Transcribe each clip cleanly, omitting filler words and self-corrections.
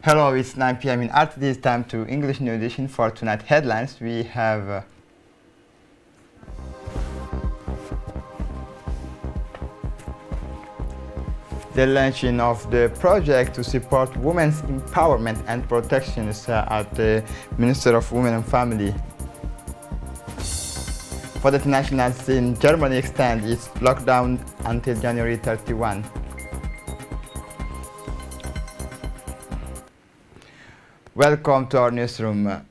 Hello, it's 9 p.m. in RTD. It's time to English New Edition for tonight headlines. We have the launching of the project to support women's empowerment and protection at the Minister of Women and Family. For the nationals in Germany extend its lockdown until January 31. Welcome to our newsroom.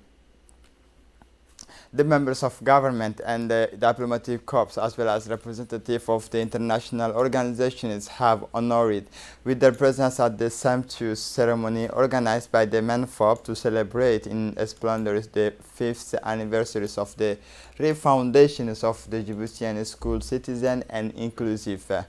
The members of government and the diplomatic corps, as well as representatives of the international organizations, have honored with their presence at the sumptuous ceremony organized by the MENFOB to celebrate in splendor the 5th anniversary of the refoundations of the Djiboutian school citizen and inclusive.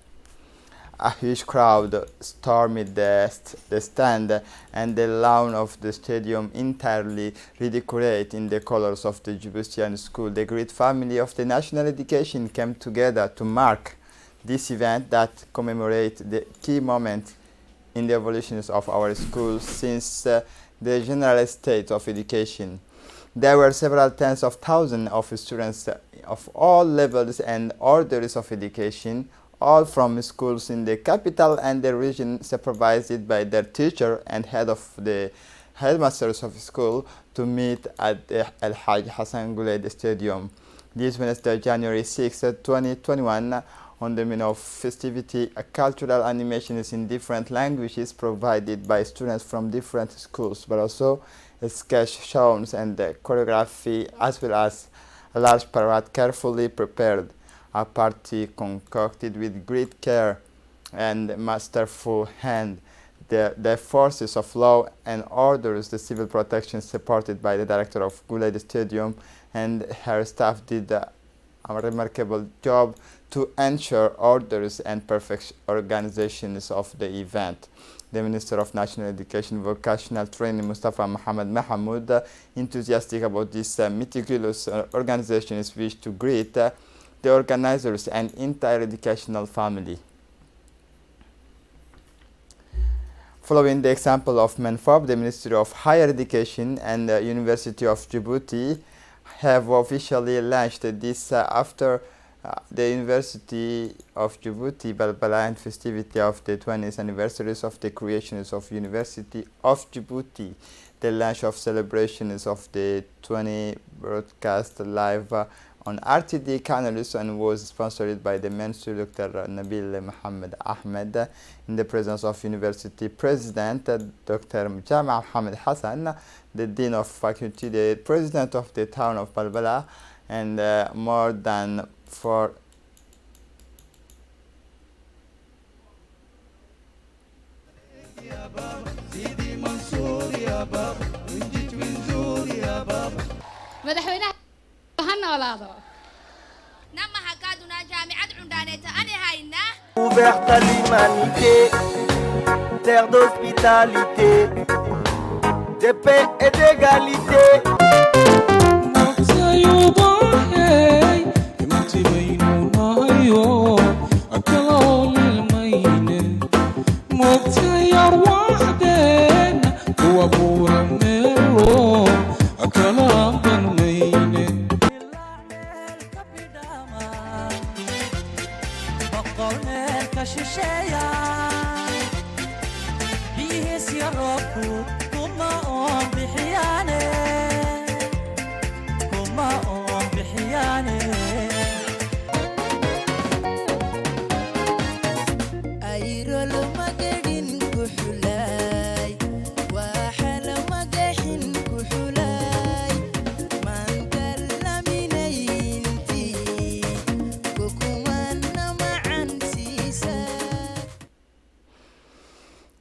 A huge crowd stormed the stand and the lawn of the stadium entirely redecorated in the colors of the Djiboutian school. The great family of the national education came together to mark this event that commemorates the key moment in the evolutions of our schools since the general state of education. There were several tens of thousands of students of all levels and orders of education, all from schools in the capital and the region, supervised by their teacher and head of the headmasters of school, to meet at the El Haj Hassan Guled Stadium. This Wednesday, January 6, 2021, on the mean of festivity, a cultural animations in different languages provided by students from different schools, but also sketch shows and choreography, as well as a large parade carefully prepared. A party concocted with great care and masterful hand. The forces of law and orders, the civil protection supported by the director of Guled Stadium and her staff, did a remarkable job to ensure orders and perfect organizations of the event. The Minister of National Education Vocational Training, Mustafa Mohamed Mahamoud, enthusiastic about this meticulous organization, is wished to greet the organizers and entire educational family. Following the example of MENFOB, the Ministry of Higher Education and the University of Djibouti have officially launched this after the University of Djibouti Balbala and festivity of the 20th anniversaries of the creations of University of Djibouti. The launch of celebrations of the 20 broadcast live on RTD channels and was sponsored by the Minister Dr. Nabil Mohammed Ahmed in the presence of University President Dr. Jama Mohammed Hassan, the Dean of Faculty, the President of the town of Balbala, and more than four Ouverte à l'humanité, terre d'hospitalité, de paix et d'égalité.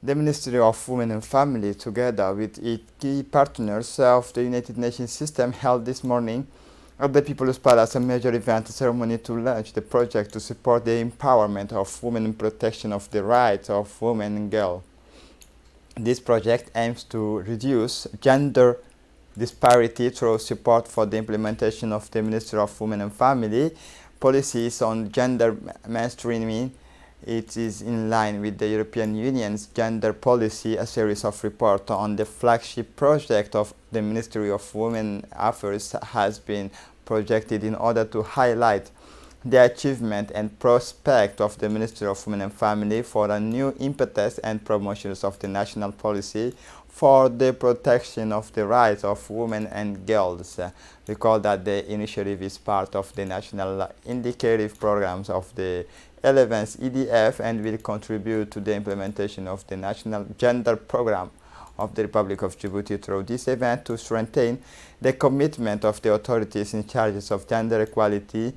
The Ministry of Women and Family, together with its key partners of the United Nations system, held this morning at the People's Palace a major event ceremony to launch the project to support the empowerment of women and protection of the rights of women and girls. This project aims to reduce gender disparity through support for the implementation of the Ministry of Women and Family policies on gender mainstreaming It is in line with the European Union's gender policy. A series of reports on the flagship project of the Ministry of Women Affairs has been projected in order to highlight the achievement and prospect of the Ministry of Women and Family for a new impetus and promotions of the national policy for the protection of the rights of women and girls. Recall that the initiative is part of the national indicative programs of the 11th EDF and will contribute to the implementation of the national gender program of the Republic of Djibouti through this event to strengthen the commitment of the authorities in charge of gender equality,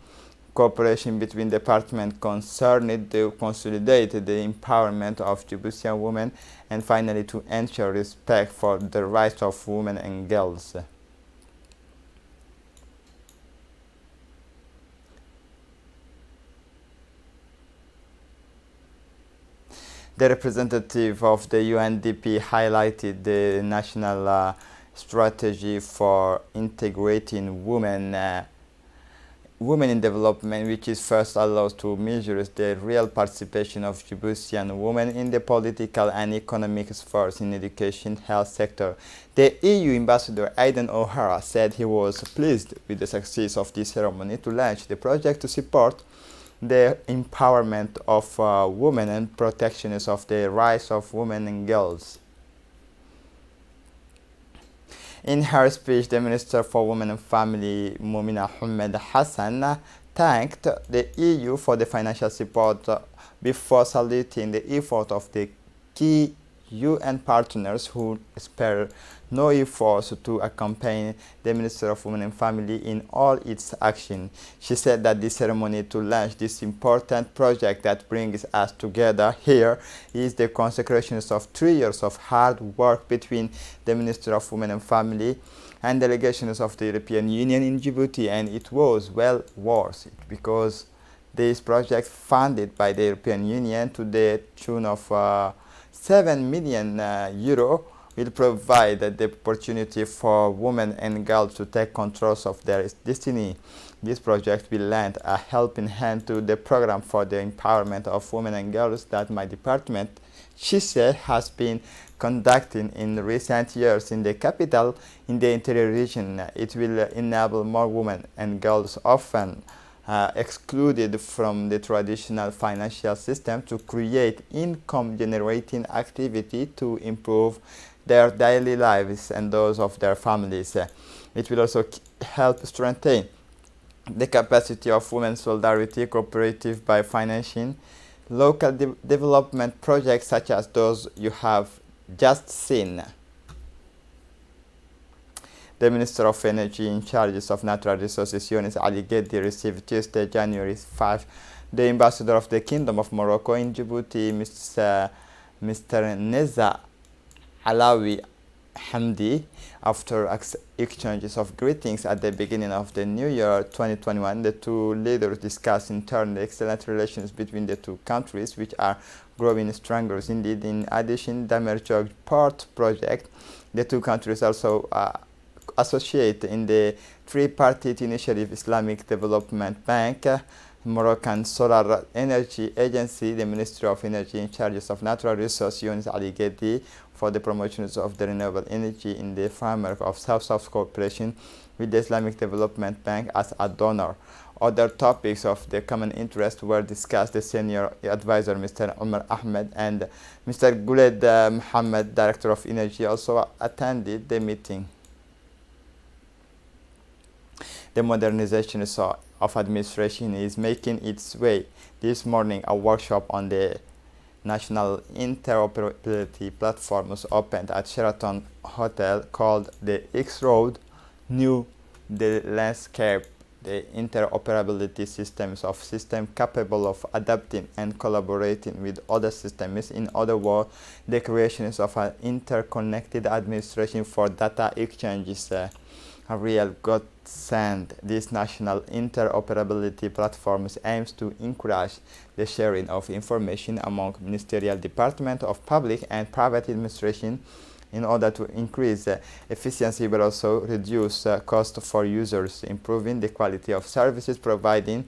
cooperation between departments concerned to consolidate the empowerment of Djiboutian women, and finally to ensure respect for the rights of women and girls. The representative of the UNDP highlighted the national strategy for integrating women in development, which is first allows to measure the real participation of Djiboutian women in the political and economic spheres in education, health sector. The EU ambassador Aidan O'Hara said he was pleased with the success of this ceremony to launch the project to support the empowerment of women and protection of the rights of women and girls. In her speech, the Minister for Women and Family, Moumina Ahmed Hassan, thanked the EU for the financial support before saluting the effort of the key UN partners who spare no efforts to accompany the Minister of Women and Family in all its action. She said that the ceremony to launch this important project that brings us together here is the consecration of 3 years of hard work between the Minister of Women and Family and delegations of the European Union in Djibouti, and it was well worth it because this project funded by the European Union to the tune of 7 million euro will provide the opportunity for women and girls to take control of their destiny. This project will lend a helping hand to the program for the empowerment of women and girls that my department, she said, has been conducting in recent years in the capital in the interior region. It will enable more women and girls often excluded from the traditional financial system to create income-generating activity to improve their daily lives and those of their families. It will also help strengthen the capacity of women's solidarity cooperative by financing local development projects such as those you have just seen. The Minister of Energy in charge of Natural Resources, Younes Ali Ghedi, received Tuesday, January 5, the Ambassador of the Kingdom of Morocco in Djibouti, Mr. Neza Alawi Hamdi. After exchanges of greetings at the beginning of the new year 2021, the two leaders discussed in turn the excellent relations between the two countries, which are growing stronger. Indeed, in addition, Damerjog Port project, the two countries also associate in the tripartite initiative Islamic Development Bank, Moroccan Solar Energy Agency, the Ministry of Energy in charge of Natural Resources, Younes Ali Ghedi, for the promotion of the renewable energy in the framework of South-South cooperation with the Islamic Development Bank as a donor. Other topics of the common interest were discussed. The senior advisor, Mr. Omar Ahmed, and Mr. Guled Mohammed, Director of Energy, also attended the meeting. The modernization of administration is making its way. This morning, a workshop on the National Interoperability Platform was opened at Sheraton Hotel called the X-Road New the Landscape, the interoperability systems of systems capable of adapting and collaborating with other systems. In other words, the creation of an interconnected administration for data exchanges. A real godsend. This national interoperability platforms aims to encourage the sharing of information among ministerial departments of public and private administration in order to increase efficiency but also reduce cost for users, improving the quality of services provided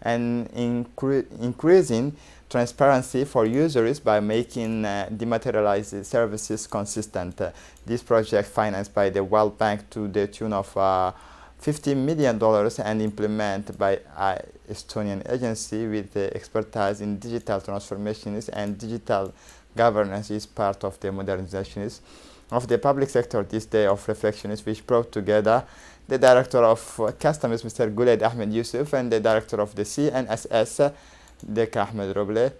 and increasing transparency for users by making dematerialized services consistent. This project, financed by the World Bank to the tune of $50 million and implemented by an Estonian agency with expertise in digital transformations and digital governance, is part of the modernization of the public sector. This day of reflection is which brought together the Director of Customs, Mr. Guled Ahmed Yusuf, and the Director of the CNSS, Deka Ahmed Roble.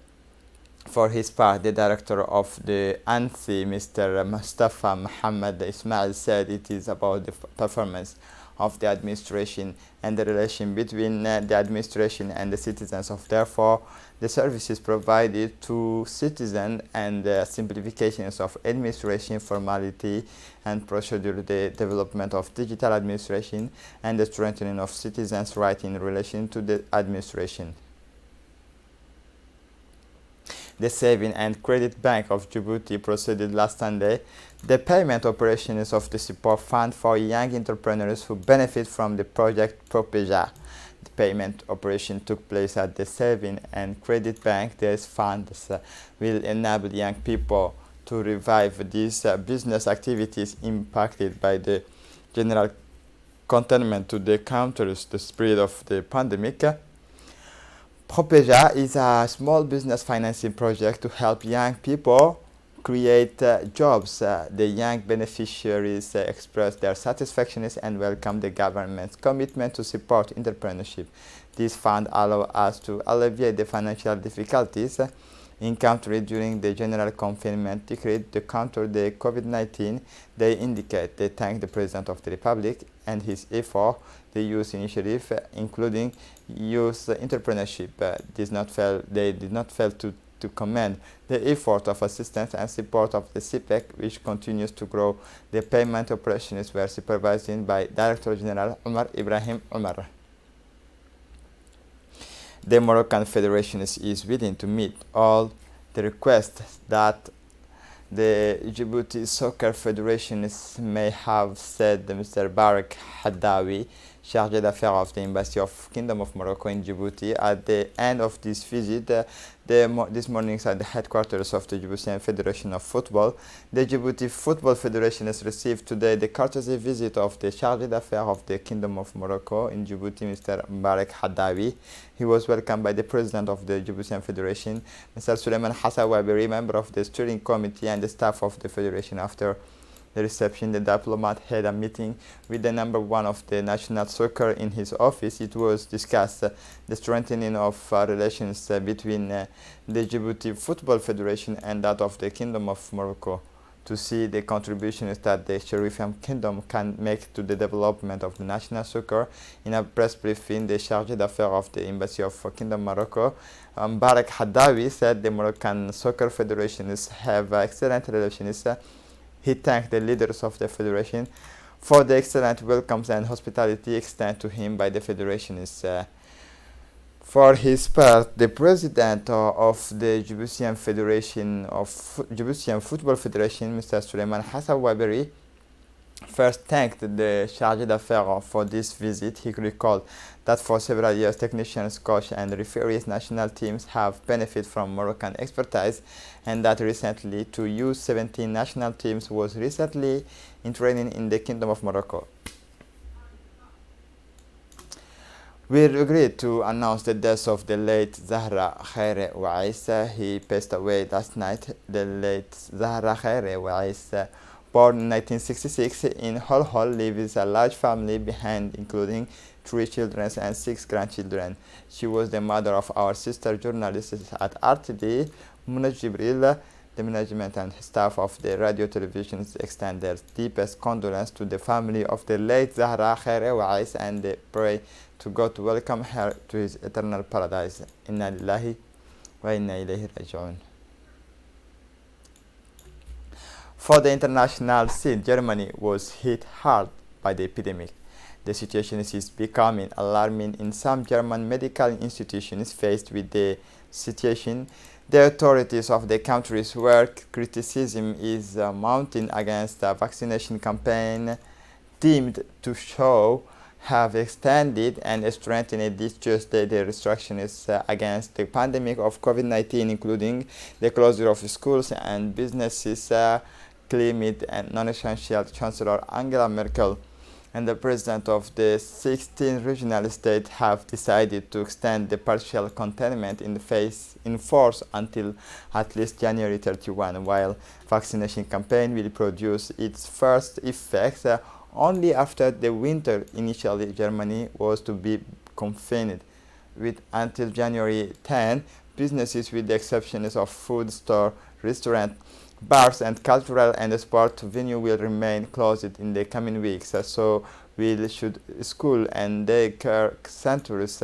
For his part, the Director of the ANSI, Mr. Mustafa Muhammad Ismail, said it is about the performance of the administration and the relation between the administration and the citizens. Therefore, the services provided to citizens and the simplifications of administration formality and procedure, the development of digital administration, and the strengthening of citizens' rights in relation to the administration. The Saving and Credit Bank of Djibouti proceeded last Sunday the payment operations of the support fund for young entrepreneurs who benefit from the project Propeja. The payment operation took place at the Saving and Credit Bank. These funds will enable young people to revive these business activities impacted by the general containment to the counters the spread of the pandemic. Propeja is a small business financing project to help young people create jobs. The young beneficiaries express their satisfaction and welcome the government's commitment to support entrepreneurship. This fund allows us to alleviate the financial difficulties encountered during the general confinement decreed to counter the COVID-19. They indicate they thank the President of the Republic and his effort. The youth initiative, including youth entrepreneurship, they did not fail to commend the effort of assistance and support of the CPEC, which continues to grow. The payment operations were supervised by Director General Omar Ibrahim Omar. The Moroccan Federation is willing to meet all the requests that the Djibouti Soccer Federation may have, said Mr. Barak Haddawi, chargé d'affaires of the Embassy of Kingdom of Morocco in Djibouti, at the end of this visit. This morning at the headquarters of the Djiboutian Federation of Football. The Djibouti Football Federation has received today the courtesy visit of the chargé d'affaires of the Kingdom of Morocco in Djibouti, Mr. Barak Haddawi. He was welcomed by the President of the Djiboutian Federation, Mr. Suleiman Hassan Waberi, member of the steering committee and the staff of the Federation. After the reception, the diplomat had a meeting with the number one of the national soccer in his office. It was discussed the strengthening of relations between the Djibouti Football Federation and that of the Kingdom of Morocco, to see the contributions that the Sharifian Kingdom can make to the development of the national soccer. In a press briefing, the chargé d'affaires of the Embassy of Kingdom Morocco, Barak Haddawi, said the Moroccan Soccer Federations have excellent relations. He thanked the leaders of the federation for the excellent welcomes and hospitality extended to him by the federations. For his part, the president of the Djiboutian Football Federation, Mr. Suleiman Hassan Waberi, first thanked the chargé d'affaires for this visit. He recalled that for several years, technicians, coach, and referees national teams have benefited from Moroccan expertise, and that recently two U17 national teams was recently in training in the Kingdom of Morocco. We regret to announce the death of the late Zahra Khaire Wais. He passed away last night. The late Zahra Khaire Wais, born in 1966 in Hol, leaves a large family behind, including 3 children and 6 grandchildren. She was the mother of our sister journalists at RTD, Muna Jibril. The management and staff of the radio television extend their deepest condolence to the family of the late Zahra Khaire Wais, and they pray to God to welcome her to his eternal paradise. Inna lillahi wa inna ilayhi raji'un. For the international scene, Germany was hit hard by the epidemic. The situation is becoming alarming in some German medical institutions. Faced with the situation, the authorities of the countries where criticism is mounting against the vaccination campaign deemed to show have extended and strengthened this Tuesday the restrictions against the pandemic of COVID-19, including the closure of schools and businesses, climate and non-essential Chancellor Angela Merkel and the president of the 16 regional states have decided to extend the partial containment in force until at least January 31, while vaccination campaign will produce its first effects only after the winter. Initially, Germany was to be confined with until January 10. Businesses, with the exceptions of food store, restaurant, bars and cultural and sport venue, will remain closed in the coming weeks. So will should school and daycare centers.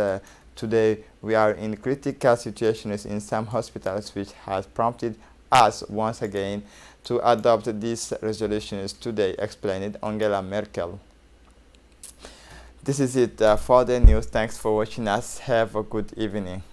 Today we are in critical situations in some hospitals, which has prompted us once again to adopt these resolutions today, explained Angela Merkel. This is it for the news. Thanks for watching us. Have a good evening.